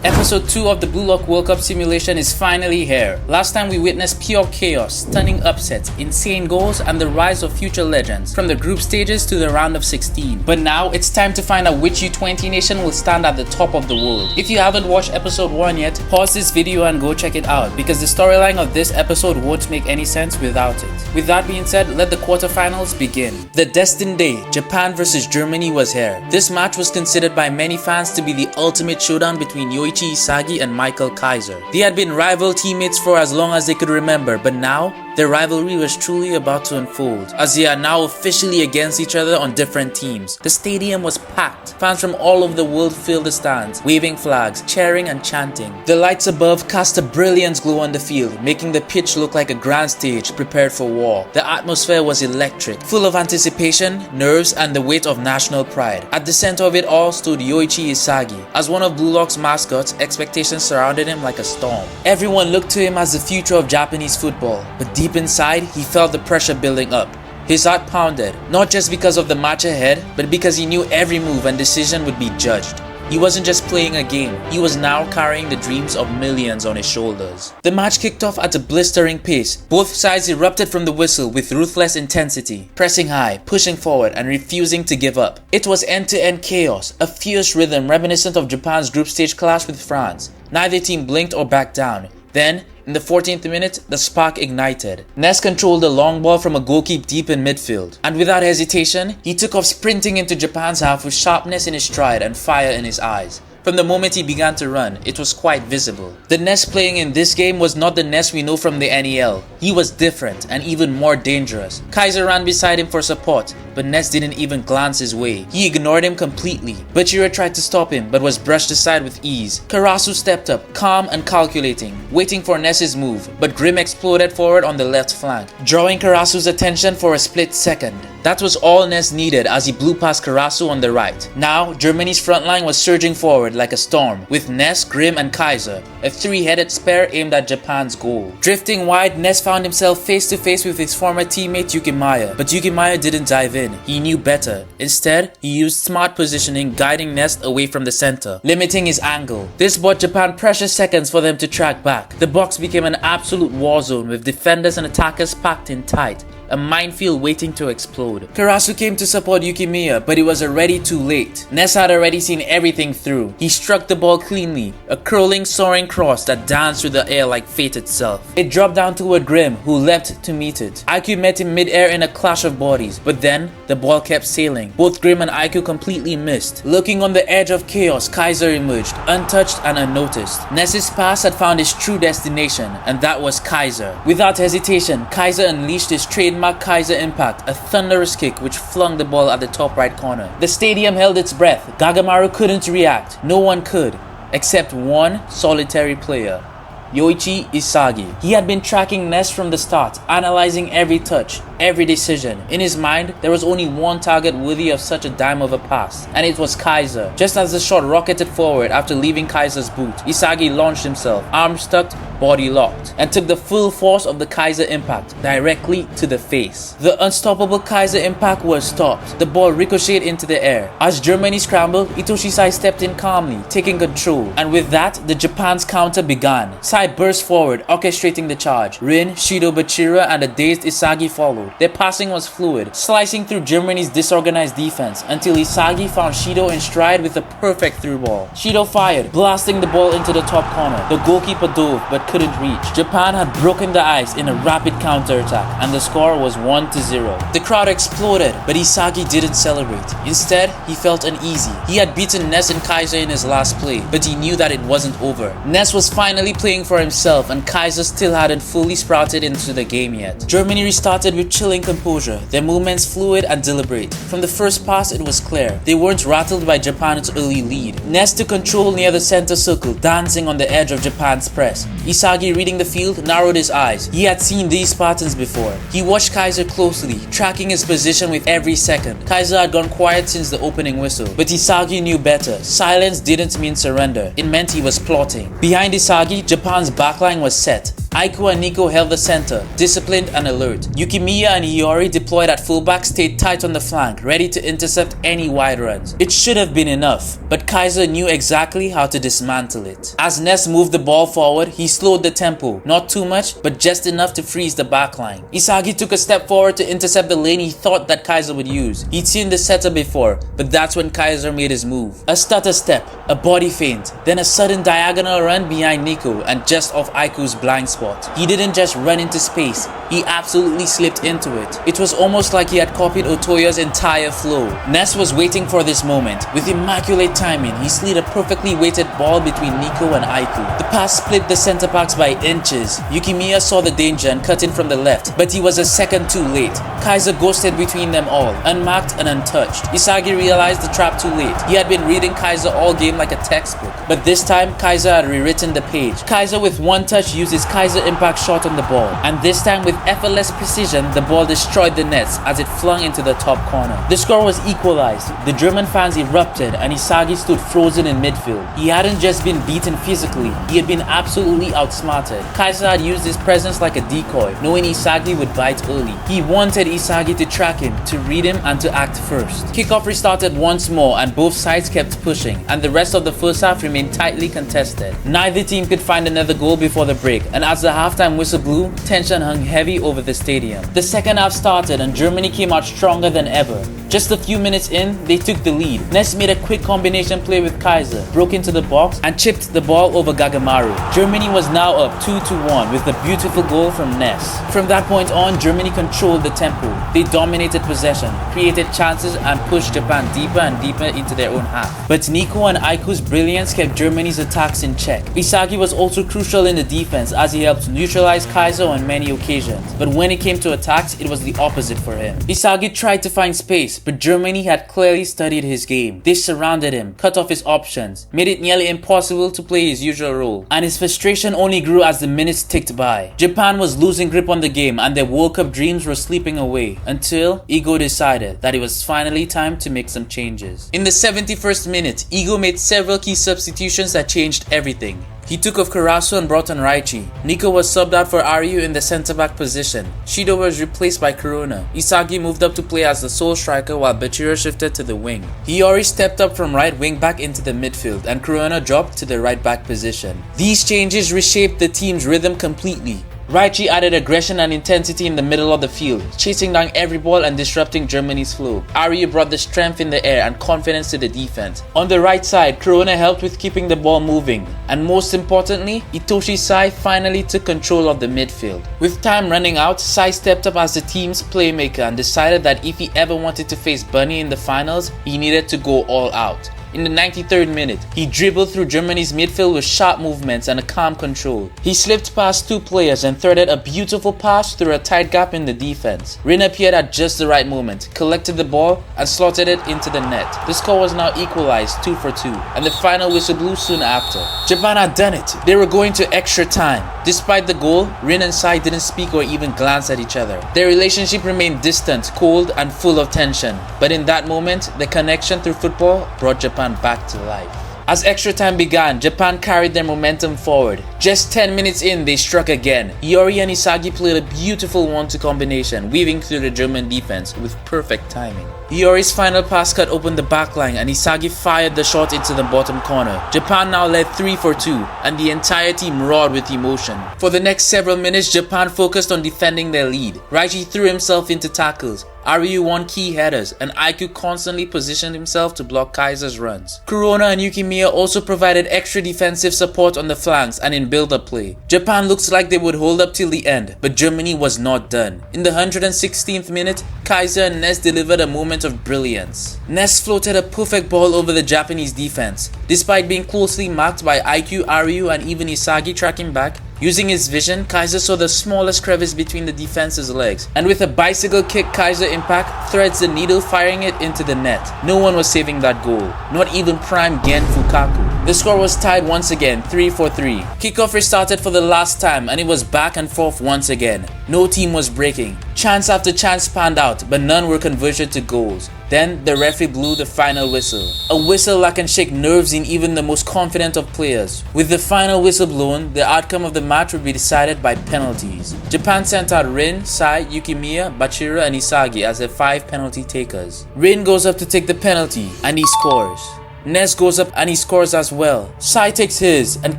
Episode 2 of the Blue Lock World Cup simulation is finally here. Last time we witnessed pure chaos, stunning upsets, insane goals, and the rise of future legends, from the group stages to the round of 16. But now, it's time to find out which U20 nation will stand at the top of the world. If you haven't watched episode 1 yet, pause this video and go check it out, because the storyline of this episode won't make any sense without it. With that being said, let the quarterfinals begin. The destined day, Japan vs Germany, was here. This match was considered by many fans to be the ultimate showdown between yoichi Isagi and Michael Kaiser. They had been rival teammates for as long as they could remember, but now their rivalry was truly about to unfold, as they are now officially against each other on different teams. The stadium was packed. Fans from all over the world filled the stands, waving flags, cheering and chanting. The lights above cast a brilliant glow on the field, making the pitch look like a grand stage prepared for war. The atmosphere was electric, full of anticipation, nerves, and the weight of national pride. At the center of it all stood Yoichi Isagi. As one of Blue Lock's mascots, expectations surrounded him like a storm. Everyone looked to him as the future of Japanese football, but deep inside, he felt the pressure building up. His heart pounded, not just because of the match ahead, but because he knew every move and decision would be judged. He wasn't just playing a game, he was now carrying the dreams of millions on his shoulders. The match kicked off at a blistering pace. Both sides erupted from the whistle with ruthless intensity, pressing high, pushing forward, and refusing to give up. It was end-to-end chaos, a fierce rhythm reminiscent of Japan's group stage clash with France. Neither team blinked or backed down. Then, in the 14th minute, the spark ignited. Ness controlled the long ball from a goalkeeper deep in midfield, and without hesitation, he took off sprinting into Japan's half with sharpness in his stride and fire in his eyes. From the moment he began to run, it was quite visible. The Ness playing in this game was not the Ness we know from the NEL. He was different and even more dangerous. Kaiser ran beside him for support, but Ness didn't even glance his way. He ignored him completely. Bachira tried to stop him, but was brushed aside with ease. Karasu stepped up, calm and calculating, waiting for Ness's move, but Grim exploded forward on the left flank, drawing Karasu's attention for a split second. That was all Ness needed as he blew past Karasu on the right. Now, Germany's front line was surging forward like a storm, with Ness, Grim and Kaiser, a three-headed spear aimed at Japan's goal. Drifting wide, Ness found himself face to face with his former teammate Yukimaya, but Yukimaya didn't dive in. He knew better. Instead, he used smart positioning, guiding Ness away from the center, limiting his angle. This bought Japan precious seconds for them to track back. The box became an absolute war zone with defenders and attackers packed in tight, a minefield waiting to explode. Karasu came to support Yukimiya, but it was already too late. Ness had already seen everything through. He struck the ball cleanly, a curling, soaring cross that danced through the air like fate itself. It dropped down toward Grim, who leapt to meet it. IQ met him mid-air in a clash of bodies, but then the ball kept sailing. Both Grim and IQ completely missed. Looking on the edge of chaos, Kaiser emerged, untouched and unnoticed. Ness's pass had found his true destination, and that was Kaiser. Without hesitation, Kaiser unleashed his trademark Kaiser impact, a thunderous kick which flung the ball at the top right corner. The stadium held its breath. Gagamaru couldn't react. No one could, except one solitary player. Yoichi Isagi. He had been tracking Ness from the start, analyzing every touch, every decision. In his mind, there was only one target worthy of such a dime of a pass, and it was Kaiser. Just as the shot rocketed forward after leaving Kaiser's boot, Isagi launched himself, arms tucked, body locked, and took the full force of the Kaiser impact directly to the face. The unstoppable Kaiser impact was stopped. The ball ricocheted into the air. As Germany scrambled, Itoshi stepped in calmly, taking control, and with that, the Japan's counter began. Sai burst forward, orchestrating the charge. Rin, Shido, Bachira, and a dazed Isagi followed. Their passing was fluid, slicing through Germany's disorganized defense until Isagi found Shido in stride with a perfect through ball. Shido fired, blasting the ball into the top corner. The goalkeeper dove but couldn't reach. Japan had broken the ice in a rapid counterattack, and the score was 1-0. The crowd exploded, but Isagi didn't celebrate. Instead, he felt uneasy. He had beaten Ness and Kaiser in his last play, but he knew that it wasn't over. Ness was finally playing for himself, and Kaiser still hadn't fully sprouted into the game yet. Germany restarted with chilling composure, their movements fluid and deliberate. From the first pass, it was clear. They weren't rattled by Japan's early lead. Ness took control near the center circle, dancing on the edge of Japan's press. Isagi, reading the field, narrowed his eyes. He had seen these patterns before. He watched Kaiser closely, tracking his position with every second. Kaiser had gone quiet since the opening whistle, but Isagi knew better. Silence didn't mean surrender. It meant he was plotting. Behind Isagi, Japan's backline was set. Aiko and Nico held the center, disciplined and alert. Yukimiya and Hiyori, deployed at fullback, stayed tight on the flank, ready to intercept any wide runs. It should have been enough, but Kaiser knew exactly how to dismantle it. As Ness moved the ball forward, he slowed the tempo, not too much, but just enough to freeze the backline. Isagi took a step forward to intercept the lane he thought that Kaiser would use. He'd seen the setup before, but that's when Kaiser made his move. A stutter step, a body feint, then a sudden diagonal run behind Nico and just off Aiku's blind spot. He didn't just run into space, he absolutely slipped into it. It was almost like he had copied Otoya's entire flow. Ness was waiting for this moment. With immaculate timing, he slid a perfectly weighted ball between Nico and Aiku. The pass split the center backs by inches. Yukimiya saw the danger and cut in from the left, but he was a second too late. Kaiser ghosted between them all, unmarked and untouched. Isagi realized the trap too late. He had been reading Kaiser all game like a textbook, but this time Kaiser had rewritten the page. Kaiser with one touch used his Kaiser impact shot on the ball, and this time with effortless precision, the ball destroyed the nets as it flung into the top corner. The score was equalized. The German fans erupted and Isagi stood frozen in midfield. He hadn't just been beaten physically, he had been absolutely outsmarted. Kaiser had used his presence like a decoy, knowing Isagi would bite early. He wanted Isagi to track him, to read him and to act first. Kickoff restarted once more and both sides kept pushing, and the rest of the first half remained tightly contested. Neither team could find another goal before the break, and as the halftime whistle blew, tension hung heavy over the stadium. The second half started and Germany came out stronger than ever. Just a few minutes in, they took the lead. Ness made a quick combination play with Kaiser, broke into the box and chipped the ball over Gagamaru. Germany was now up 2-1 with a beautiful goal from Ness. From that point on, Germany controlled the tempo. They dominated possession, created chances and pushed Japan deeper and deeper into their own half. But Nico and Aiku's brilliance kept Germany's attacks in check. Isagi was also crucial in the defense as he helped neutralize Kaiser on many occasions. But when it came to attacks, it was the opposite for him. Isagi tried to find space, but Germany had clearly studied his game. They surrounded him, cut off his options, made it nearly impossible to play his usual role, and his frustration only grew as the minutes ticked by. Japan was losing grip on the game and their World Cup dreams were slipping away until Igo decided that it was finally time to make some changes. In the 71st minute, Igo made several key substitutions that changed everything. He took off Karasu and brought on Raichi. Nico was subbed out for Aryu in the centre-back position. Shido was replaced by Kurona. Isagi moved up to play as the sole striker while Bachira shifted to the wing. Hiyori stepped up from right wing back into the midfield and Kurona dropped to the right back position. These changes reshaped the team's rhythm completely. Raichi added aggression and intensity in the middle of the field, chasing down every ball and disrupting Germany's flow. Aryu brought the strength in the air and confidence to the defense. On the right side, Kurona helped with keeping the ball moving. And most importantly, Itoshi Sai finally took control of the midfield. With time running out, Sai stepped up as the team's playmaker and decided that if he ever wanted to face Bunny in the finals, he needed to go all out. In the 93rd minute, he dribbled through Germany's midfield with sharp movements and a calm control. He slipped past two players and threaded a beautiful pass through a tight gap in the defense. Rin appeared at just the right moment, collected the ball and slotted it into the net. The score was now equalized 2-2 and the final whistle blew soon after. Japan had done it. They were going to extra time. Despite the goal, Rin and Sai didn't speak or even glance at each other. Their relationship remained distant, cold and full of tension. But in that moment, the connection through football brought Japan back to life. As extra time began, Japan carried their momentum forward. Just 10 minutes in, they struck again. Iori and Isagi played a beautiful 1-2 combination, weaving through the German defense with perfect timing. Iori's final pass cut opened the backline and Isagi fired the shot into the bottom corner. Japan now led 3-2 and the entire team roared with emotion. For the next several minutes, Japan focused on defending their lead. Raichi threw himself into tackles. Aryu won key headers and Aiku constantly positioned himself to block Kaiser's runs. Kurona and Yukimiya also provided extra defensive support on the flanks and in build-up play. Japan looked like they would hold up till the end, but Germany was not done. In the 116th minute, Kaiser and Ness delivered a moment of brilliance. Ness floated a perfect ball over the Japanese defense. Despite being closely marked by Aiku, Aryu and even Isagi tracking back, using his vision, Kaiser saw the smallest crevice between the defense's legs, and with a bicycle kick, Kaiser impact threads the needle, firing it into the net. No one was saving that goal, not even prime Gen Fukaku. The score was tied once again, 3-3. Kickoff restarted for the last time and it was back and forth once again. No team was breaking. Chance after chance panned out, but none were converted to goals. Then the referee blew the final whistle. A whistle that can shake nerves in even the most confident of players. With the final whistle blown, the outcome of the match would be decided by penalties. Japan sent out Rin, Sai, Yukimiya, Bachira and Isagi as their 5 penalty takers. Rin goes up to take the penalty and he scores. Ness goes up and he scores as well. Sai takes his and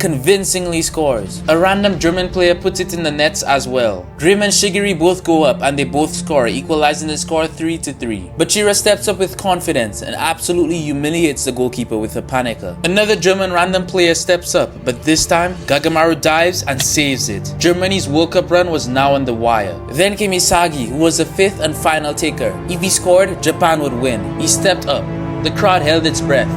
convincingly scores. A random German player puts it in the nets as well. Grim and Shigiri both go up and they both score, equalizing the score 3-3. Bachira steps up with confidence and absolutely humiliates the goalkeeper with a panicker. Another German random player steps up, but this time Gagamaru dives and saves it. Germany's World Cup run was now on the wire. Then came Isagi, who was the fifth and final taker. If he scored, Japan would win. He stepped up. The crowd held its breath.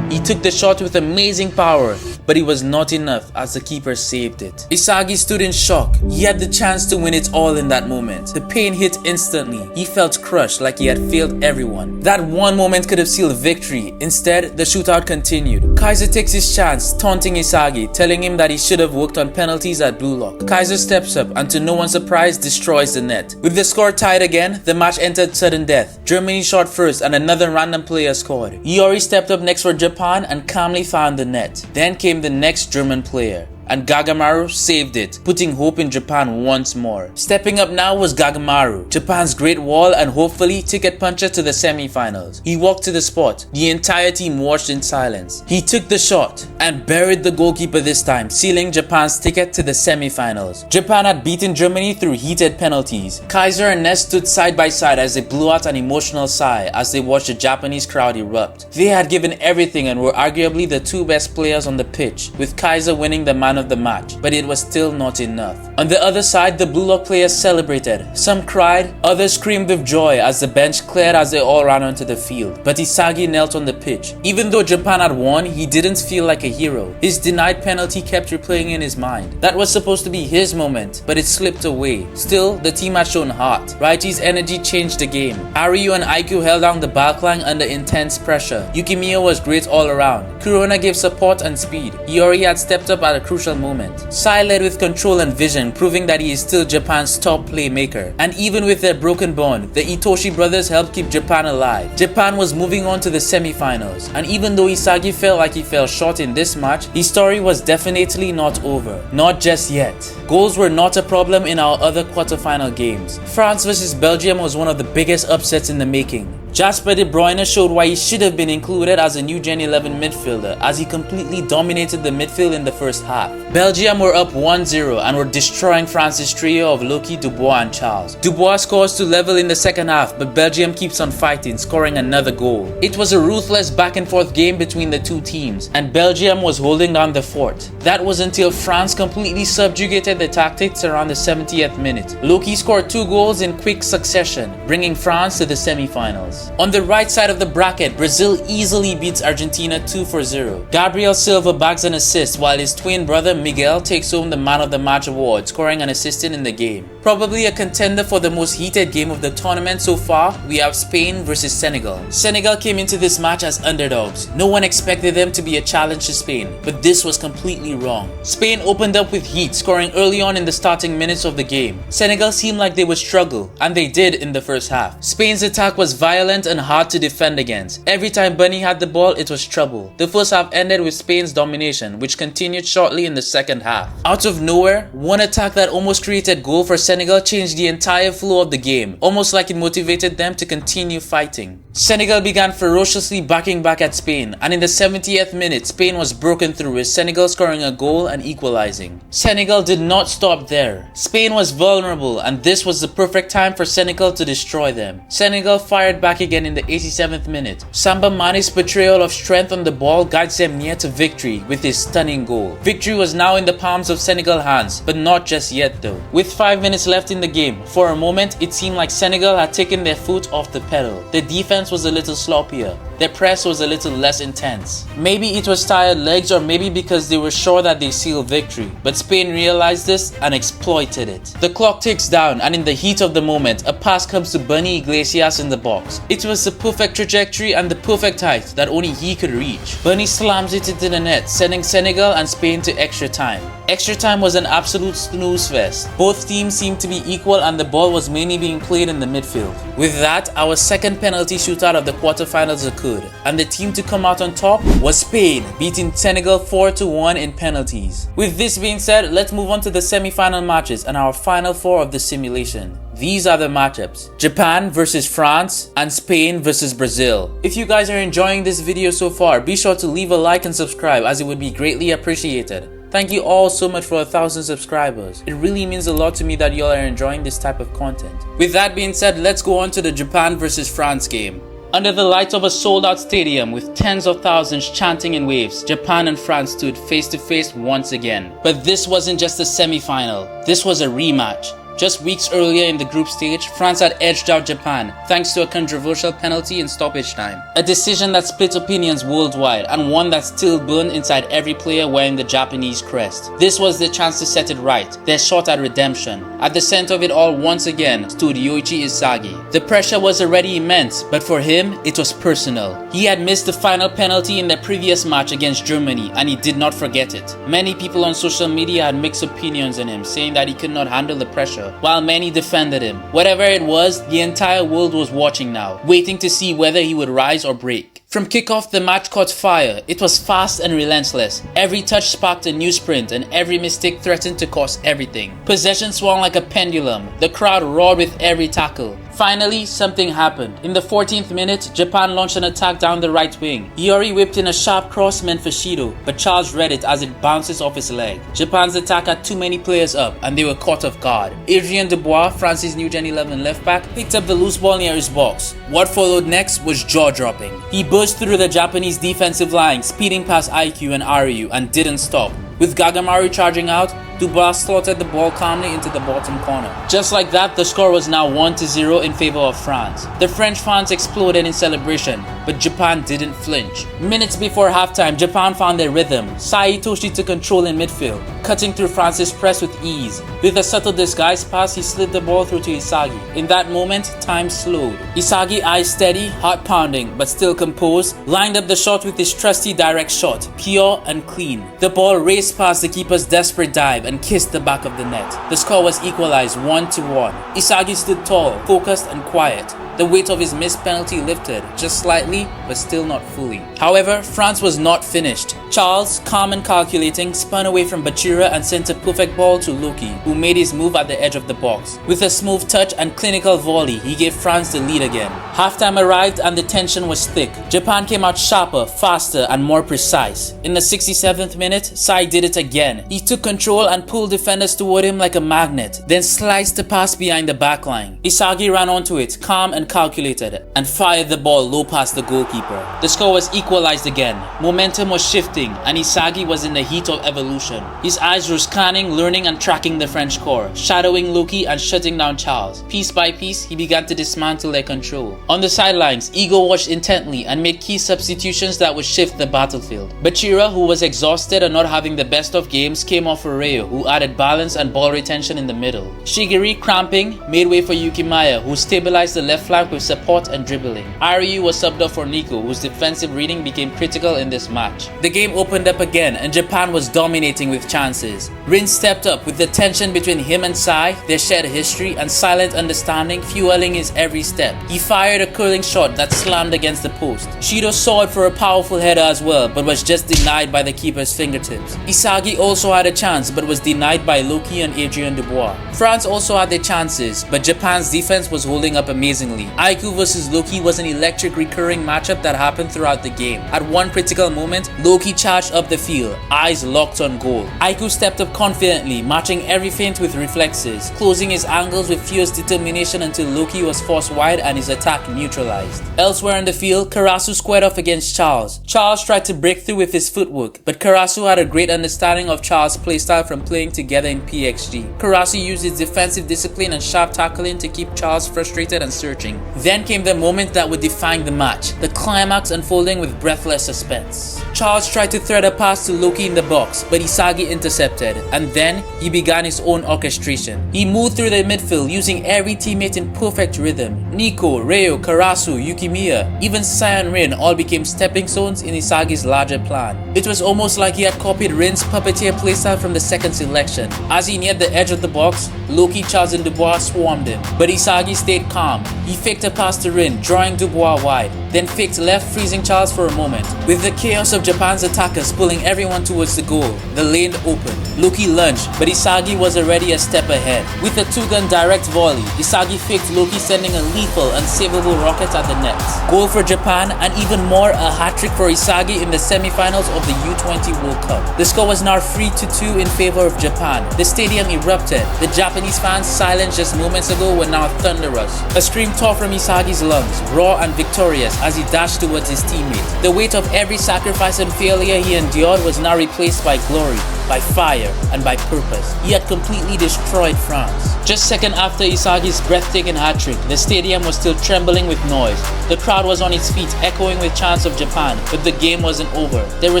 He took the shot with amazing power, but it was not enough as the keeper saved it. Isagi stood in shock. He had the chance to win it all in that moment. The pain hit instantly. He felt crushed like he had failed everyone. That one moment could have sealed victory. Instead, the shootout continued. Kaiser takes his chance, taunting Isagi, telling him that he should have worked on penalties at Blue Lock. Kaiser steps up and to no one's surprise destroys the net. With the score tied again, the match entered sudden death. Germany shot first and another random player scored. Iori stepped up next for Japan and calmly found the net. Then came the next German player, and Gagamaru saved it, putting hope in Japan once more. Stepping up now was Gagamaru, Japan's great wall and hopefully ticket puncher to the semi-finals. He walked to the spot. The entire team watched in silence. He took the shot and buried the goalkeeper this time, sealing Japan's ticket to the semi-finals. Japan had beaten Germany through heated penalties. Kaiser and Ness stood side by side as they blew out an emotional sigh as they watched the Japanese crowd erupt. They had given everything and were arguably the two best players on the pitch, with Kaiser winning the man of the match, but it was still not enough. On the other side, the Blue Lock players celebrated. Some cried, others screamed with joy as the bench cleared as they all ran onto the field. But Isagi knelt on the pitch. Even though Japan had won, he didn't feel like a hero. His denied penalty kept replaying in his mind. That was supposed to be his moment, but it slipped away. Still, the team had shown heart. Raichi's energy changed the game. Aryu and Aiku held down the backline under intense pressure. Yukimiya was great all around. Kurona gave support and speed. Iori had stepped up at a crucial moment. Sai led with control and vision, proving that he is still Japan's top playmaker. And even with their broken bond, the Itoshi brothers helped keep Japan alive. Japan was moving on to the semi-finals, and even though Isagi felt like he fell short in this match, his story was definitely not over. Not just yet. Goals were not a problem in our other quarterfinal games. France vs Belgium was one of the biggest upsets in the making. Jasper De Bruyne showed why he should have been included as a new Gen 11 midfielder, as he completely dominated the midfield in the first half. Belgium were up 1-0 and were destroying France's trio of Loki, Dubois and Charles. Dubois scores to level in the second half, but Belgium keeps on fighting, scoring another goal. It was a ruthless back and forth game between the two teams, and Belgium was holding down the fort. That was until France completely subjugated the tactics around the 70th minute. Loki scored 2 goals in quick succession, bringing France to the semi-finals. On the right side of the bracket, Brazil easily beats Argentina 2-0. Gabriel Silva bags an assist while his twin brother Miguel takes home the Man of the Match award, scoring and assisting in the game. Probably a contender for the most heated game of the tournament so far, we have Spain vs Senegal. Senegal came into this match as underdogs. No one expected them to be a challenge to Spain, but this was completely wrong. Spain opened up with heat, scoring early on in the starting minutes of the game. Senegal seemed like they would struggle, and they did in the first half. Spain's attack was violent and hard to defend against. Every time Bunny had the ball, it was trouble. The first half ended with Spain's domination, which continued shortly in the second half. Out of nowhere, one attack that almost created goal for Senegal changed the entire flow of the game, almost like it motivated them to continue fighting. Senegal began ferociously backing back at Spain, and in the 70th minute, Spain was broken through with Senegal scoring a goal and equalizing. Senegal did not stop there. Spain was vulnerable, and this was the perfect time for Senegal to destroy them. Senegal fired back again in the 87th minute. Samba Mane's portrayal of strength on the ball guides them near to victory with his stunning goal. Victory was now in the palms of Senegal hands, but not just yet though. With 5 minutes left in the game, for a moment it seemed like Senegal had taken their foot off the pedal. The defense was a little sloppier. Their press was a little less intense. Maybe it was tired legs, or maybe because they were sure that they sealed victory, but Spain realized this and exploited it. The clock ticks down, and in the heat of the moment, a pass comes to Bunny Iglesias in the box. It was the perfect trajectory and the perfect height that only he could reach. Bunny slams it into the net, sending Senegal and Spain to extra time. Extra time was an absolute snooze fest. Both teams seemed to be equal and the ball was mainly being played in the midfield. With that, our second penalty shootout of the quarterfinals occurred, and the team to come out on top was Spain, beating Senegal 4-1 in penalties. With this being said, let's move on to the semi-final matches and our final 4 of the simulation. these are the matchups: Japan versus France and Spain versus Brazil. If you guys are enjoying this video so far, be sure to leave a like and subscribe, as it would be greatly appreciated. Thank you all so much for 1,000 subscribers. It really means a lot to me that y'all are enjoying this type of content. With that being said, let's go on to the Japan versus France game. Under the lights of a sold-out stadium with tens of thousands chanting in waves, Japan and France stood face to face once again. But this wasn't just a semi-final, this was a rematch. Just weeks earlier in the group stage, France had edged out Japan thanks to a controversial penalty in stoppage time. A decision that split opinions worldwide, and one that still burned inside every player wearing the Japanese crest. This was their chance to set it right, their shot at redemption. At the center of it all once again stood Yoichi Isagi. The pressure was already immense, but for him, it was personal. He had missed the final penalty in their previous match against Germany, and he did not forget it. Many people on social media had mixed opinions on him, saying that he could not handle the pressure, while many defended him. Whatever it was, the entire world was watching now, waiting to see whether he would rise or break. From kickoff, the match caught fire. It was fast and relentless. Every touch sparked a new sprint, and every mistake threatened to cost everything. Possession swung like a pendulum. The crowd roared with every tackle. Finally, something happened. In the 14th minute, Japan launched an attack down the right wing. Iori whipped in a sharp cross meant for Shido, but Charles read it as it bounces off his leg. Japan's attack had too many players up, and they were caught off guard. Adrien Dubois, France's new Gen 11 left back, picked up the loose ball near his box. What followed next was jaw-dropping. He burst through the Japanese defensive line, speeding past IQ and Ryu, and didn't stop. With Gagamaru charging out, Dubois slotted the ball calmly into the bottom corner. Just like that, the score was now 1-0 in favor of France. The French fans exploded in celebration, but Japan didn't flinch. Minutes before halftime, Japan found their rhythm. Saitoshi took control in midfield, cutting through France's press with ease. With a subtle disguise pass, he slid the ball through to Isagi. In that moment, time slowed. Isagi, eyes steady, heart pounding, but still composed, lined up the shot with his trusty direct shot, pure and clean. The ball raced past the keeper's desperate dive and kissed the back of the net. The score was equalized 1-1. Isagi stood tall, focused and quiet. The weight of his missed penalty lifted, just slightly, but still not fully. However, France was not finished. Charles, calm and calculating, spun away from Bachira and sent a perfect ball to Loki, who made his move at the edge of the box. With a smooth touch and clinical volley, he gave France the lead again. Halftime arrived and the tension was thick. Japan came out sharper, faster and more precise. In the 67th minute, Sai did it again. He took control and pulled defenders toward him like a magnet, then sliced the pass behind the backline. Isagi ran onto it, calm and calculated, and fired the ball low past the goalkeeper. The score was equalized again. Momentum was shifting, and Isagi was in the heat of evolution. His eyes were scanning, learning and tracking the French core, shadowing Loki and shutting down Charles. Piece by piece, he began to dismantle their control. On the sidelines, Ego watched intently and made key substitutions that would shift the battlefield. Bachira, who was exhausted and not having the best of games, came off for Reo, who added balance and ball retention in the middle. Shigiri, cramping, made way for Yukimaya, who stabilized the left flank with support and dribbling. Ryu was subbed off for Nico, whose defensive reading became critical in this match. The game opened up again and Japan was dominating with chances. Rin stepped up with the tension between him and Sai, their shared history and silent understanding fueling his every step. He fired a curling shot that slammed against the post. Shido soared for a powerful header as well, but was just denied by the keeper's fingertips. Isagi also had a chance but was denied by Loki and Adrien Dubois. France also had their chances, but Japan's defense was holding up amazingly. Aiku vs Loki was an electric recurring matchup that happened throughout the game. At one critical moment, Loki charged up the field, eyes locked on goal. Aiku stepped up confidently, matching every feint with reflexes, closing his angles with fierce determination until Loki was forced wide and his attack neutralized. Elsewhere in the field, Karasu squared off against Charles. Charles tried to break through with his footwork, but Karasu had a great understanding of Charles' playstyle from playing together in PXG. Karasu used his defensive discipline and sharp tackling to keep Charles frustrated and searching. Then came the moment that would define the match, the climax unfolding with breathless suspense. Charles tried to thread a pass to Loki in the box, but Isagi intercepted, and then he began his own orchestration. He moved through the midfield using every teammate in perfect rhythm. Nico, Reo, Karasu, Yukimiya, even Sai and Rin all became stepping stones in Isagi's larger plan. It was almost like he had copied Rin's puppeteer playstyle from the second selection. As he neared the edge of the box, Loki, Charles and Dubois swarmed him, but Isagi stayed calm. He faked a pass to Rin, drawing Dubois wide. then faked left, freezing Charles for a moment. With the chaos of Japan's attackers pulling everyone towards the goal, the lane opened. Loki lunged, but Isagi was already a step ahead. With a two-gun direct volley, Isagi faked Loki, sending a lethal, unsavable rocket at the net. Goal for Japan, and even more, a hat-trick for Isagi in the semi-finals of the U20 World Cup. The score was now 3-2 in favor of Japan. The stadium erupted. The Japanese fans, silenced just moments ago, were now thunderous. A scream tore from Isagi's lungs, raw and victorious, as he dashed towards his teammate. The weight of every sacrifice and failure he endured was now replaced by glory, by fire, and by purpose. He had completely destroyed France. Just seconds after Isagi's breathtaking hat-trick, the stadium was still trembling with noise. The crowd was on its feet, echoing with chants of Japan, but the game wasn't over. There were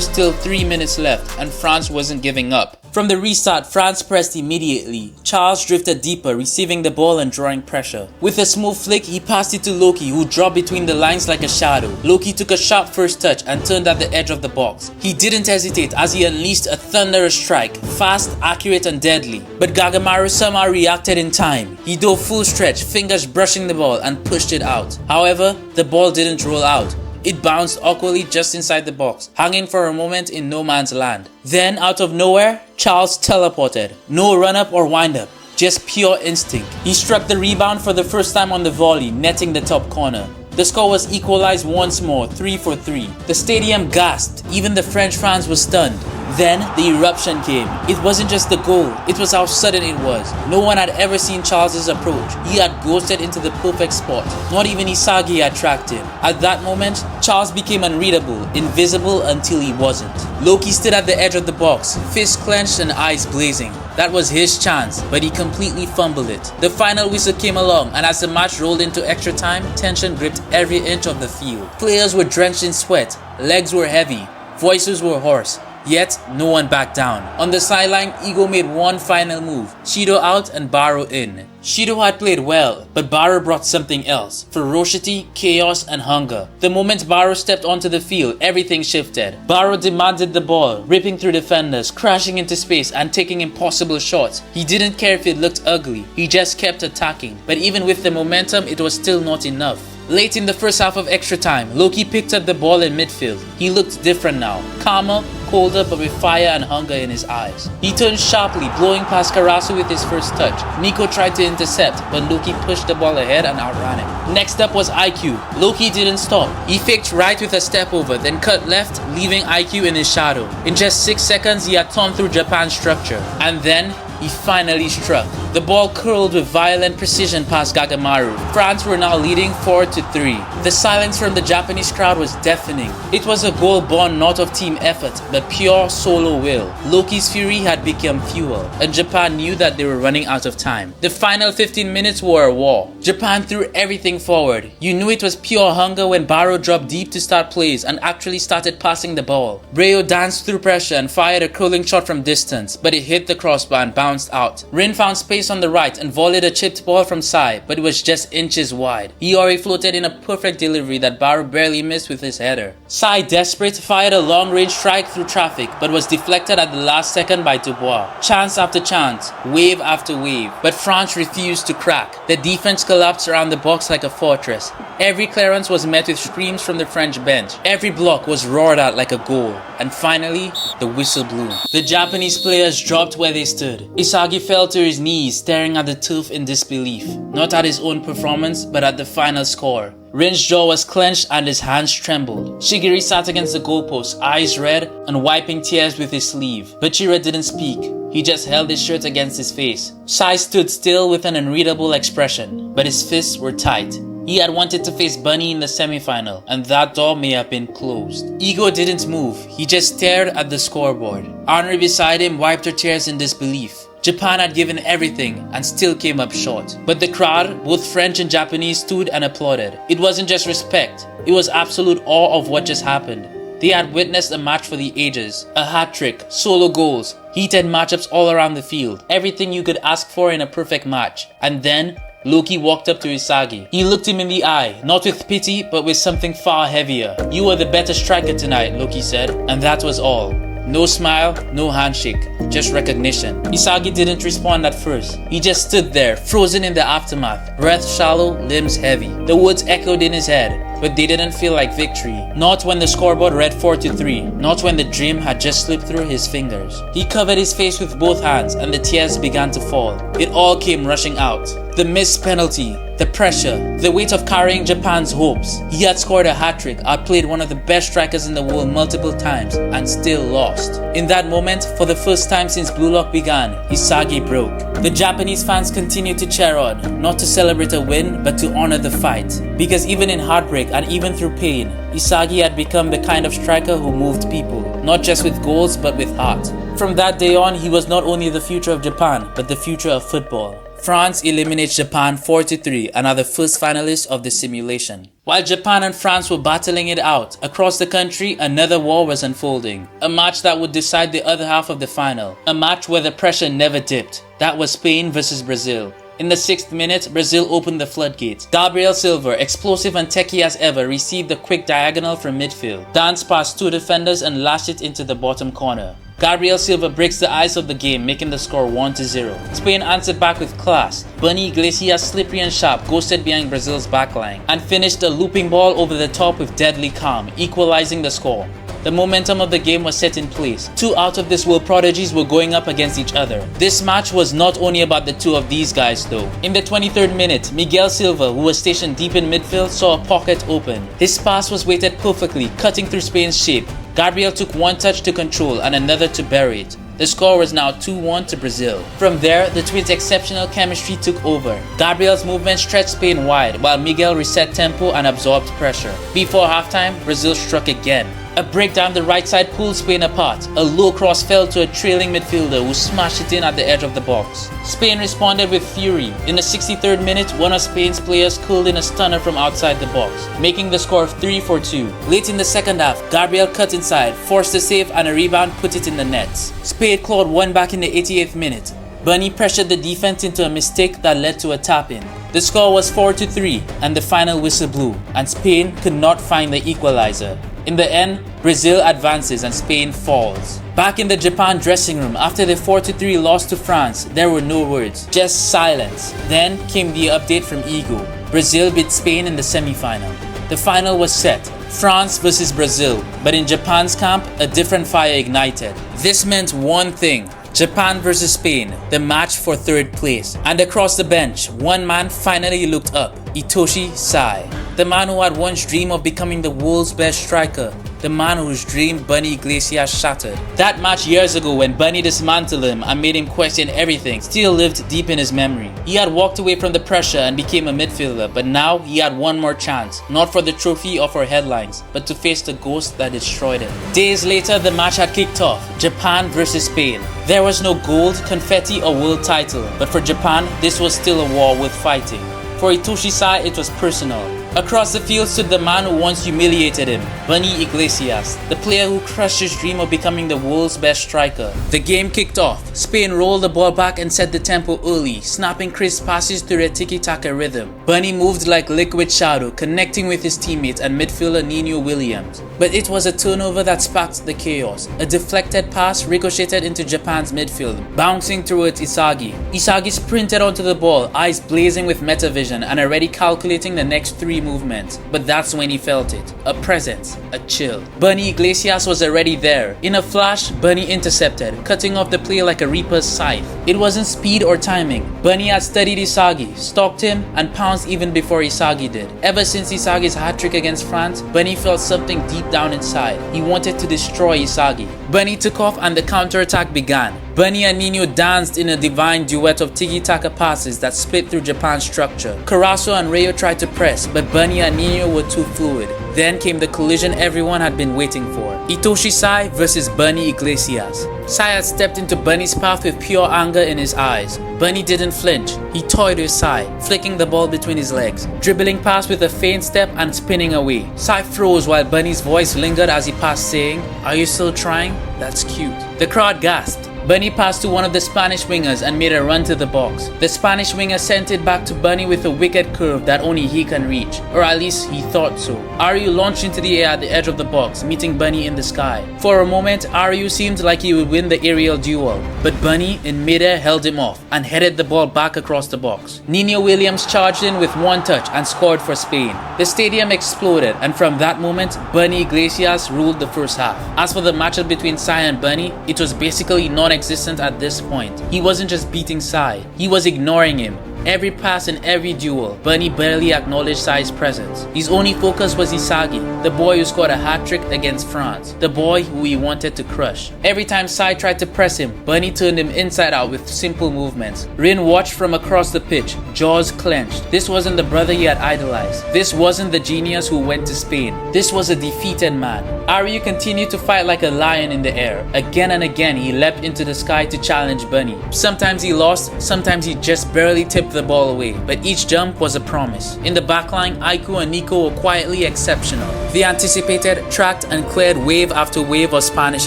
still 3 minutes left, and France wasn't giving up. From the restart, France pressed immediately. Charles drifted deeper, receiving the ball and drawing pressure. With a smooth flick, he passed it to Loki, who dropped between the lines like a shadow. Loki took a sharp first touch and turned at the edge of the box. He didn't hesitate as he unleashed a thunderous strike, fast, accurate, and deadly. But Gagamaru somehow reacted in time. He dove full stretch, fingers brushing the ball, and pushed it out. However, the ball didn't roll out. It bounced awkwardly just inside the box, hanging for a moment in no man's land. Then, out of nowhere, Charles teleported. No run-up or wind-up, just pure instinct. He struck the rebound for the first time on the volley, netting the top corner. The score was equalized once more, 3-3. The stadium gasped. Even the French fans were stunned. Then the eruption came. It wasn't just the goal, it was how sudden it was. No one had ever seen Charles's approach. He had ghosted into the perfect spot. Not even Isagi had tracked him. At that moment, Charles became unreadable, invisible until he wasn't. Loki stood at the edge of the box, fists clenched and eyes blazing. That was his chance, but he completely fumbled it. The final whistle came along, and as the match rolled into extra time, tension gripped every inch of the field. Players were drenched in sweat, legs were heavy, voices were hoarse. Yet, no one backed down. On the sideline, Ego made one final move. Shido out and Baro in. Shido had played well, but Baro brought something else. Ferocity, chaos, and hunger. The moment Baro stepped onto the field, everything shifted. Baro demanded the ball, ripping through defenders, crashing into space, and taking impossible shots. He didn't care if it looked ugly. He just kept attacking. But even with the momentum, it was still not enough. Late in the first half of extra time, Loki picked up the ball in midfield. He looked different now. Calmer, colder, but with fire and hunger in his eyes. He turned sharply, blowing past Karasu with his first touch. Nico tried to intercept, but Loki pushed the ball ahead and outran him. Next up was IQ. Loki didn't stop. He faked right with a step over, then cut left, leaving IQ in his shadow. In just 6 seconds, he had torn through Japan's structure. And then, he finally struck. The ball curled with violent precision past Gagamaru. France were now leading 4-3. The silence from the Japanese crowd was deafening. It was a goal born not of team effort, but pure solo will. Loki's fury had become fuel, and Japan knew that they were running out of time. The final 15 minutes were a war. Japan threw everything forward. You knew it was pure hunger when Baro dropped deep to start plays and actually started passing the ball. Breo danced through pressure and fired a curling shot from distance, but it hit the crossbar and bounced out. Rin found space on the right and volleyed a chipped ball from Sai, but it was just inches wide. Iori floated in a perfect delivery that Baro barely missed with his header. Sai, desperate, fired a long-range strike through traffic, but was deflected at the last second by Dubois. Chance after chance, wave after wave, but France refused to crack. The defense collapsed around the box like a fortress. Every clearance was met with screams from the French bench. Every block was roared out like a goal. And finally, the whistle blew. The Japanese players dropped where they stood. Isagi fell to his knees, staring at the turf in disbelief. Not at his own performance, but at the final score. Rin's jaw was clenched and his hands trembled. Shigiri sat against the goalpost, eyes red and wiping tears with his sleeve. Bachira didn't speak. He just held his shirt against his face. Sai stood still with an unreadable expression, but his fists were tight. He had wanted to face Bunny in the semi-final, and that door may have been closed. Ego didn't move. He just stared at the scoreboard. Henri beside him wiped her tears in disbelief. Japan had given everything and still came up short. But the crowd, both French and Japanese, stood and applauded. It wasn't just respect, it was absolute awe of what just happened. They had witnessed a match for the ages. A hat-trick, solo goals, heated matchups all around the field. Everything you could ask for in a perfect match. And then, Loki walked up to Isagi. He looked him in the eye, not with pity, but with something far heavier. "You were the better striker tonight," Loki said, and that was all. No smile, no handshake, just recognition. Isagi didn't respond at first. He just stood there, frozen in the aftermath, breath shallow, limbs heavy. The words echoed in his head, but they didn't feel like victory. Not when the scoreboard read 4-3, not when the dream had just slipped through his fingers. He covered his face with both hands and the tears began to fall. It all came rushing out. The missed penalty, the pressure, the weight of carrying Japan's hopes. He had scored a hat-trick, outplayed one of the best strikers in the world multiple times, and still lost. In that moment, for the first time since Blue Lock began, Isagi broke. The Japanese fans continued to cheer on, not to celebrate a win, but to honor the fight. Because even in heartbreak and even through pain, Isagi had become the kind of striker who moved people, not just with goals, but with heart. From that day on, he was not only the future of Japan, but the future of football. France eliminates Japan 4-3 and are the first finalists of the simulation. While Japan and France were battling it out, across the country another war was unfolding. A match that would decide the other half of the final. A match where the pressure never dipped. That was Spain versus Brazil. In the 6th minute, Brazil opened the floodgates. Gabriel Silva, explosive and techy as ever, received the quick diagonal from midfield, danced past 2 defenders and lashed it into the bottom corner. Gabriel Silva breaks the ice of the game, making the score 1-0. Spain answered back with class. Bunny Iglesias, slippery and sharp, ghosted behind Brazil's backline and finished a looping ball over the top with deadly calm, equalizing the score. The momentum of the game was set in place. 2 out-of-this-world prodigies were going up against each other. This match was not only about the 2 of these guys though. In the 23rd minute, Miguel Silva, who was stationed deep in midfield, saw a pocket open. His pass was weighted perfectly, cutting through Spain's shape. Gabriel took 1 touch to control and another to bury it. The score was now 2-1 to Brazil. From there, the twins' exceptional chemistry took over. Gabriel's movement stretched Spain wide, while Miguel reset tempo and absorbed pressure. Before halftime, Brazil struck again. A break down the right side pulled Spain apart. A low cross fell to a trailing midfielder who smashed it in at the edge of the box. Spain responded with fury. In the 63rd minute, one of Spain's players curled in a stunner from outside the box, making the score 3-2. Late in the second half, Gabriel cut inside, forced a save and a rebound put it in the nets. Spain clawed one back in the 88th minute. Bunny pressured the defense into a mistake that led to a tap-in. The score was 4-3 and the final whistle blew, and Spain could not find the equalizer. In the end, Brazil advances and Spain falls. Back in the Japan dressing room after the 4-3 loss to France, there were no words, just silence. Then came the update from Ego. Brazil beat Spain in the semi-final. The final was set, France versus Brazil, but in Japan's camp, a different fire ignited. This meant one thing: Japan versus Spain, the match for 3rd place. And across the bench, one man finally looked up, Itoshi Sai. The man who had once dreamed of becoming the world's best striker. The man whose dream Bunny Iglesias shattered. That match years ago when Bunny dismantled him and made him question everything still lived deep in his memory. He had walked away from the pressure and became a midfielder, but now he had one more chance, not for the trophy or for headlines, but to face the ghost that destroyed him. Days later, the match had kicked off, Japan versus Spain. There was no gold, confetti or world title, but for Japan, this was still a war worth fighting. For Itoshi Sai, it was personal. Across the field stood the man who once humiliated him, Bunny Iglesias, the player who crushed his dream of becoming the world's best striker. The game kicked off. Spain rolled the ball back and set the tempo early, snapping crisp passes to their tiki-taka rhythm. Bunny moved like liquid shadow, connecting with his teammate and midfielder Nino Williams. But it was a turnover that sparked the chaos. A deflected pass ricocheted into Japan's midfield, bouncing towards Isagi. Isagi sprinted onto the ball, eyes blazing with metavision and already calculating the next 3 movements. But that's when he felt it. A presence, a chill. Bunny Iglesias was already there. In a flash, Bunny intercepted, cutting off the play like a reaper's scythe. It wasn't speed or timing. Bunny had studied Isagi, stalked him, and pounced even before Isagi did. Ever since Isagi's hat-trick against France, Bunny felt something deep down inside. He wanted to destroy Isagi. Bunny took off and the counter-attack began. Bunny and Nino danced in a divine duet of tiki-taka passes that split through Japan's structure. Carasso and Rayo tried to press, but Bunny and Nino were too fluid. Then came the collision everyone had been waiting for. Itoshi Sai versus Bunny Iglesias. Sai had stepped into Bunny's path with pure anger in his eyes. Bunny didn't flinch. He toyed with Sai, flicking the ball between his legs, dribbling past with a feint step and spinning away. Sai froze while Bunny's voice lingered as he passed, saying, "Are you still trying? That's cute." The crowd gasped. Bunny passed to one of the Spanish wingers and made a run to the box. The Spanish winger sent it back to Bunny with a wicked curve that only he can reach, or at least he thought so. Ryu launched into the air at the edge of the box, meeting Bunny in the sky. For a moment, Ryu seemed like he would win the aerial duel, but Bunny in midair held him off and headed the ball back across the box. Nino Williams charged in with one touch and scored for Spain. The stadium exploded, and from that moment, Bunny Iglesias ruled the first half. As for the matchup between Sai and Bunny, it was basically non-existent at this point. He wasn't just beating Sai, he was ignoring him. Every pass and every duel, Bunny barely acknowledged Sai's presence. His only focus was Isagi, the boy who scored a hat-trick against France, the boy who he wanted to crush. Every time Sai tried to press him, Bunny turned him inside out with simple movements. Rin watched from across the pitch, jaws clenched. This wasn't the brother he had idolized. This wasn't the genius who went to Spain. This was a defeated man. Ryu continued to fight like a lion in the air. Again and again, he leapt into the sky to challenge Bunny. Sometimes he lost, sometimes he just barely tipped the ball away, but each jump was a promise. In the backline, Aiku and Nico were quietly exceptional. They anticipated, tracked, and cleared wave after wave of Spanish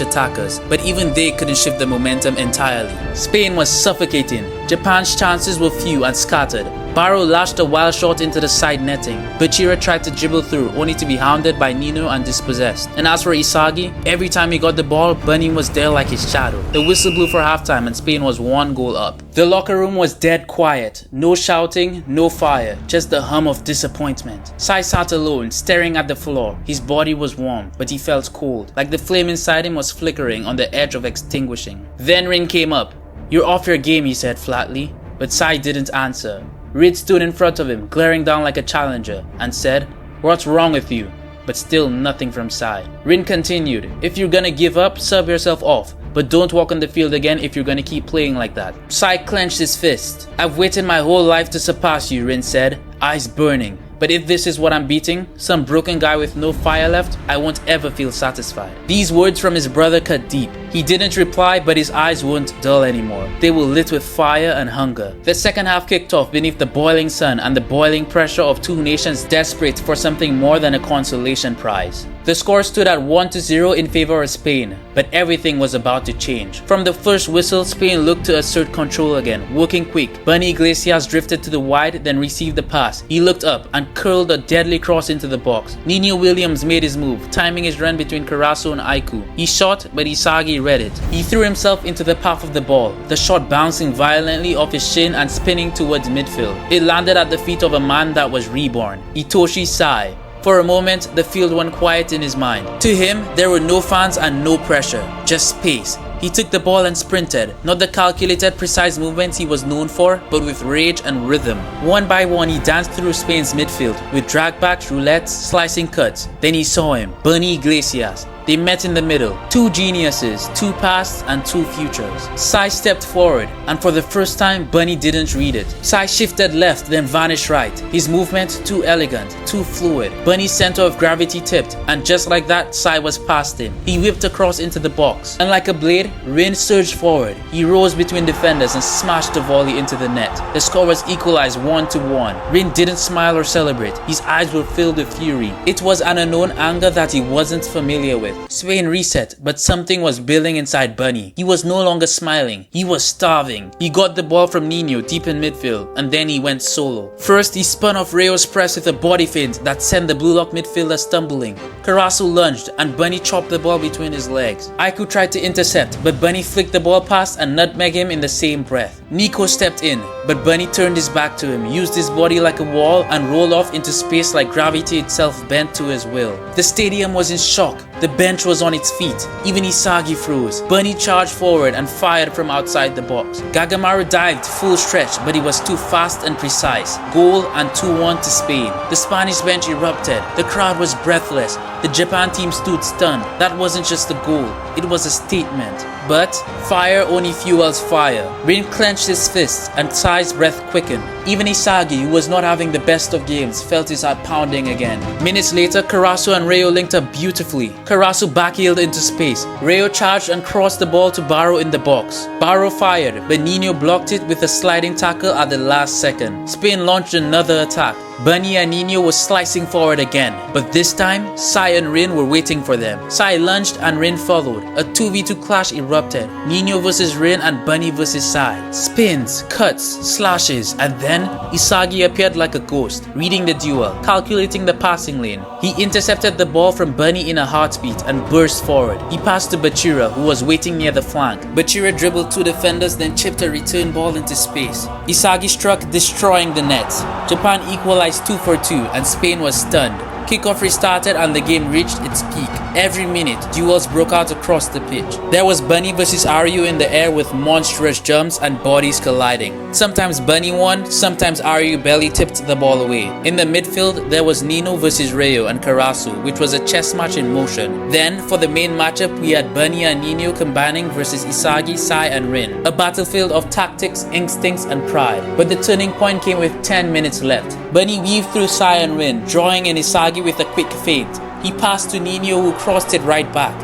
attackers, but even they couldn't shift the momentum entirely. Spain was suffocating. Japan's chances were few and scattered. Barrow lashed a wild shot into the side netting. Bachira tried to dribble through, only to be hounded by Nino and dispossessed. And as for Isagi, every time he got the ball, Bunny was there like his shadow. The whistle blew for halftime and Spain was 1 goal up. The locker room was dead quiet. No shouting, no fire, just the hum of disappointment. Sai sat alone, staring at the floor. His body was warm, but he felt cold, like the flame inside him was flickering on the edge of extinguishing. Then Rin came up. "You're off your game," he said flatly. But Sai didn't answer. Rin stood in front of him, glaring down like a challenger, and said, "What's wrong with you?" But still nothing from Sai. Rin continued, "If you're gonna give up, sub yourself off. But don't walk on the field again if you're gonna keep playing like that." Sai clenched his fist. "I've waited my whole life to surpass you," Rin said, eyes burning. "But if this is what I'm beating, some broken guy with no fire left, I won't ever feel satisfied." These words from his brother cut deep. He didn't reply, but his eyes weren't dull anymore. They were lit with fire and hunger. The second half kicked off beneath the boiling sun and the boiling pressure of two nations desperate for something more than a consolation prize. The score stood at 1-0 in favor of Spain, but everything was about to change. From the first whistle, Spain looked to assert control again, working quick. Bunny Iglesias drifted to the wide, then received the pass. He looked up and curled a deadly cross into the box. Nino Williams made his move, timing his run between Carasso and Aiku. He shot, but Isagi read it. He threw himself into the path of the ball, the shot bouncing violently off his shin and spinning towards midfield. It landed at the feet of a man that was reborn, Itoshi Sai. For a moment, the field went quiet in his mind. To him, there were no fans and no pressure, just space. He took the ball and sprinted, not the calculated, precise movements he was known for, but with rage and rhythm. One by one, he danced through Spain's midfield, with dragbacks, roulettes, slicing cuts. Then he saw him, Bunny Iglesias. They met in the middle. Two geniuses, two pasts and two futures. Sai stepped forward, and for the first time, Bunny didn't read it. Sai shifted left, then vanished right. His movement too elegant, too fluid. Bunny's center of gravity tipped, and just like that, Sai was past him. He whipped across into the box, and like a blade, Rin surged forward. He rose between defenders and smashed the volley into the net. The score was equalized 1-1. Rin didn't smile or celebrate. His eyes were filled with fury. It was an unknown anger that he wasn't familiar with. Spain reset, but something was building inside Bunny. He was no longer smiling. He was starving. He got the ball from Nino deep in midfield, and then he went solo. First, he spun off Rayo's press with a body feint that sent the Blue Lock midfielder stumbling. Carasso lunged, and Bunny chopped the ball between his legs. Aiku tried to intercept, but Bunny flicked the ball past and nutmegged him in the same breath. Nico stepped in, but Bunny turned his back to him, used his body like a wall, and rolled off into space like gravity itself bent to his will. The stadium was in shock. The bench was on its feet. Even Isagi froze. Bunny charged forward and fired from outside the box. Gagamaru dived full stretch, but he was too fast and precise. Goal and 2-1 to Spain. The Spanish bench erupted. The crowd was breathless. The Japan team stood stunned. That wasn't just a goal, it was a statement. But fire only fuels fire. Rin clenched his fists and Sai's breath quickened. Even Isagi, who was not having the best of games, felt his heart pounding again. Minutes later, Carasso and Rayo linked up beautifully. Carasso backheeled into space. Rayo charged and crossed the ball to Barrow in the box. Barrow fired, but Nino blocked it with a sliding tackle at the last second. Spain launched another attack. Bunny and Nino were slicing forward again, but this time, Sai and Rin were waiting for them. Sai lunged and Rin followed. A 2v2 clash erupted. Nino versus Rin and Bunny versus Sai. Spins, cuts, slashes, and then Isagi appeared like a ghost, reading the duel, calculating the passing lane. He intercepted the ball from Bunny in a heartbeat and burst forward. He passed to Bachira, who was waiting near the flank. Bachira dribbled two defenders, then chipped a return ball into space. Isagi struck, destroying the net. Japan equalized 2 for 2 and Spain was stunned. Kickoff restarted and the game reached its peak. Every minute, duels broke out across the pitch. There was Bunny versus Ryu in the air with monstrous jumps and bodies colliding. Sometimes Bunny won, sometimes Ryu barely tipped the ball away. In the midfield, there was Nino versus Ryo and Karasu, which was a chess match in motion. Then, for the main matchup, we had Bunny and Nino combining versus Isagi, Sai and Rin. A battlefield of tactics, instincts and pride. But the turning point came with 10 minutes left. Bunny weaved through Sai and Rin, drawing in Isagi with a quick feint. He passed to Nino, who crossed it right back.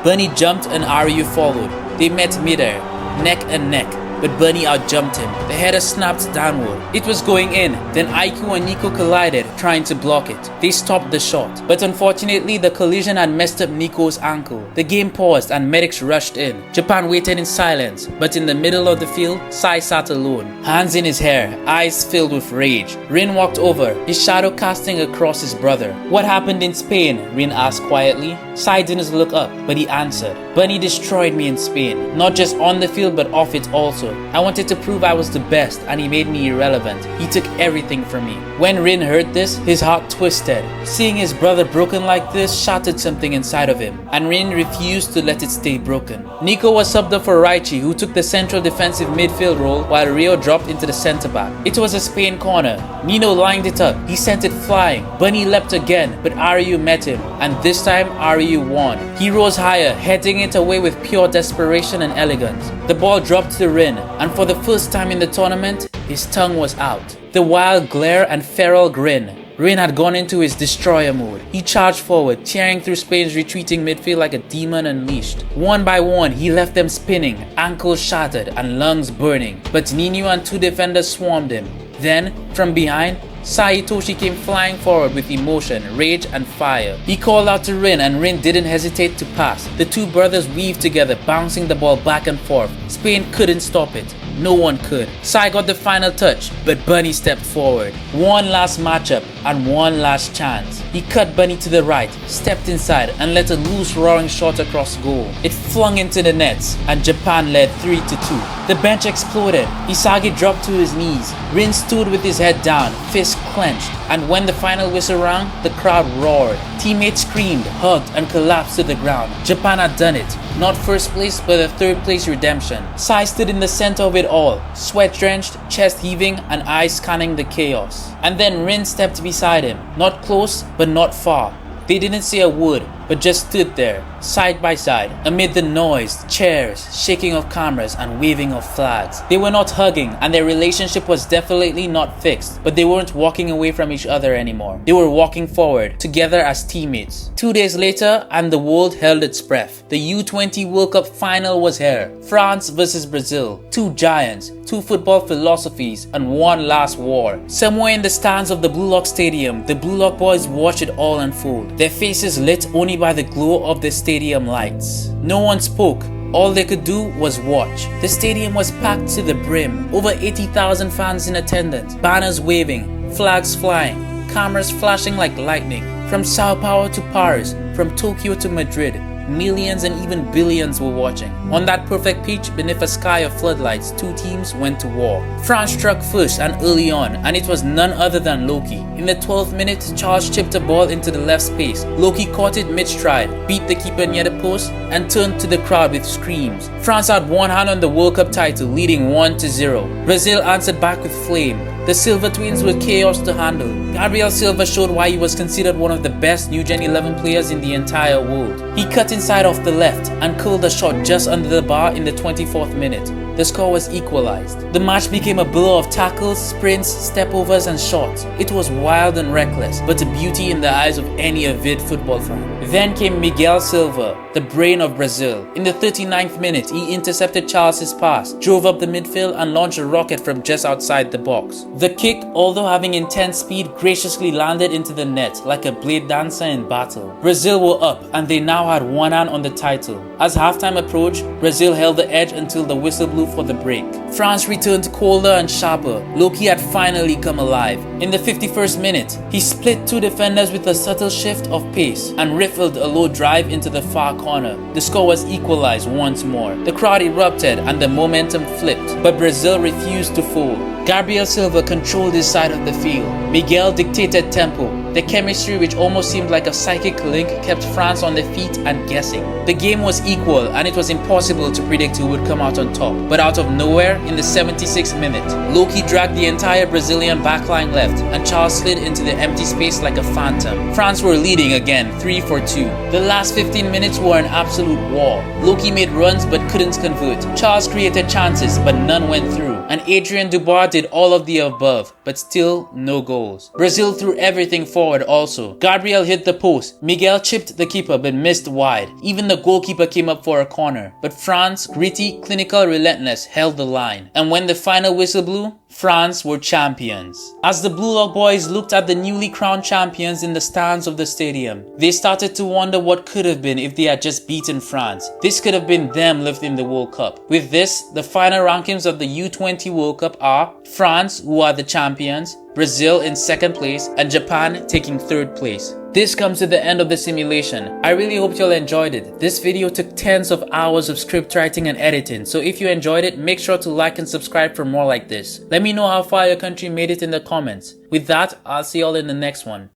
Bunny jumped and Ryu followed. They met midair, neck and neck, but Bunny outjumped him. The header snapped downward. It was going in, then Aiku and Nico collided, trying to block it. They stopped the shot, but unfortunately the collision had messed up Nico's ankle. The game paused and medics rushed in. Japan waited in silence, but in the middle of the field, Sai sat alone, hands in his hair, eyes filled with rage. Rin walked over, his shadow casting across his brother. "What happened in Spain?" Rin asked quietly. Sai didn't look up, but he answered, "Bunny destroyed me in Spain, not just on the field but off it also. I wanted to prove I was the best and he made me irrelevant. He took everything from me." When Rin heard this, his heart twisted. Seeing his brother broken like this shattered something inside of him, and Rin refused to let it stay broken. Nico was subbed up for Yoichi, who took the central defensive midfield role while Ryo dropped into the centre back. It was a Spain corner. Nino lined it up. He sent it flying. Bunny leapt again, but Ryu met him, and this time Ryu won. He rose higher, heading it away with pure desperation and elegance. The ball dropped to Rin, and for the first time in the tournament, his tongue was out. The wild glare and feral grin. Rin had gone into his destroyer mode. He charged forward, tearing through Spain's retreating midfield like a demon unleashed. One by one, he left them spinning, ankles shattered and lungs burning. But Nino and two defenders swarmed him. Then, from behind, Saitoshi came flying forward with emotion, rage and fire. He called out to Rin and Rin didn't hesitate to pass. The two brothers weaved together, bouncing the ball back and forth. Spain couldn't stop it. No one could. Sai got the final touch, but Bunny stepped forward. One last matchup and one last chance. He cut Bunny to the right, stepped inside and let a loose roaring shot across goal. It flung into the nets and Japan led 3-2. The bench exploded. Isagi dropped to his knees. Rin stood with his head down, fists clenched, and when the final whistle rang, the crowd roared. Teammates screamed, hugged and collapsed to the ground. Japan had done it. Not first place, but a third place redemption. Sai stood in the center of it all, sweat drenched, chest heaving, and eyes scanning the chaos. And then Rin stepped beside him, not close, but not far. They didn't say a word, but just stood there, side by side, amid the noise, chairs, shaking of cameras, and waving of flags. They were not hugging, and their relationship was definitely not fixed, but they weren't walking away from each other anymore. They were walking forward, together as teammates. 2 days later, and the world held its breath. The U20 World Cup final was here. France versus Brazil. Two giants, two football philosophies, and one last war. Somewhere in the stands of the Blue Lock Stadium, the Blue Lock boys watched it all unfold. Their faces lit only by the glow of the stadium lights. No one spoke. All they could do was watch. The stadium was packed to the brim. Over 80,000 fans in attendance. Banners waving, flags flying, cameras flashing like lightning. From Sao Paulo to Paris, from Tokyo to Madrid, millions and even billions were watching. On that perfect pitch, beneath a sky of floodlights, two teams went to war. France struck first and early on, and it was none other than Loki. In the 12th minute, Charles chipped a ball into the left space. Loki caught it mid-stride, beat the keeper near the post, and turned to the crowd with screams. France had one hand on the World Cup title, leading 1-0. Brazil answered back with flame. The Silver Twins were chaos to handle. Gabriel Silva showed why he was considered one of the best New Gen 11 players in the entire world. He cut inside off the left and curled a shot just under the bar in the 24th minute. the score was equalized. The match became a blur of tackles, sprints, stepovers and shots. It was wild and reckless, but a beauty in the eyes of any avid football fan. Then came Miguel Silva, the brain of Brazil. In the 39th minute, he intercepted Charles' pass, drove up the midfield and launched a rocket from just outside the box. The kick, although having intense speed, graciously landed into the net like a blade dancer in battle. Brazil were up and they now had one hand on the title. As halftime approached, Brazil held the edge until the whistle blew for the break. France returned colder and sharper. Loki had finally come alive. In the 51st minute, he split two defenders with a subtle shift of pace and riffled a low drive into the far corner. The score was equalized once more. The crowd erupted and the momentum flipped, but Brazil refused to fold. Gabriel Silva controlled his side of the field. Miguel dictated tempo. The chemistry, which almost seemed like a psychic link, kept France on their feet and guessing. The game was equal and it was impossible to predict who would come out on top. But out of nowhere, in the 76th minute, Loki dragged the entire Brazilian backline left and Charles slid into the empty space like a phantom. France were leading again, 3-2. The last 15 minutes were an absolute war. Loki made runs but couldn't convert. Charles created chances but none went through. And Adrien Dubois did all of the above, but still no goals. Brazil threw everything forward also. Gabriel hit the post. Miguel chipped the keeper but missed wide. Even the goalkeeper came up for a corner. But France, gritty, clinical, relentless, held the line. And when the final whistle blew, France were champions. As the Blue Lock boys looked at the newly crowned champions in the stands of the stadium, they started to wonder what could have been if they had just beaten France. This could have been them lifting the World Cup. With this, the final rankings of the U20 World Cup are France, who are the champions, Brazil in second place, and Japan taking third place. This comes to the end of the simulation. I really hope you all enjoyed it. This video took tens of hours of script writing and editing, so if you enjoyed it, make sure to like and subscribe for more like this. Let me know how far your country made it in the comments. With that, I'll see you all in the next one.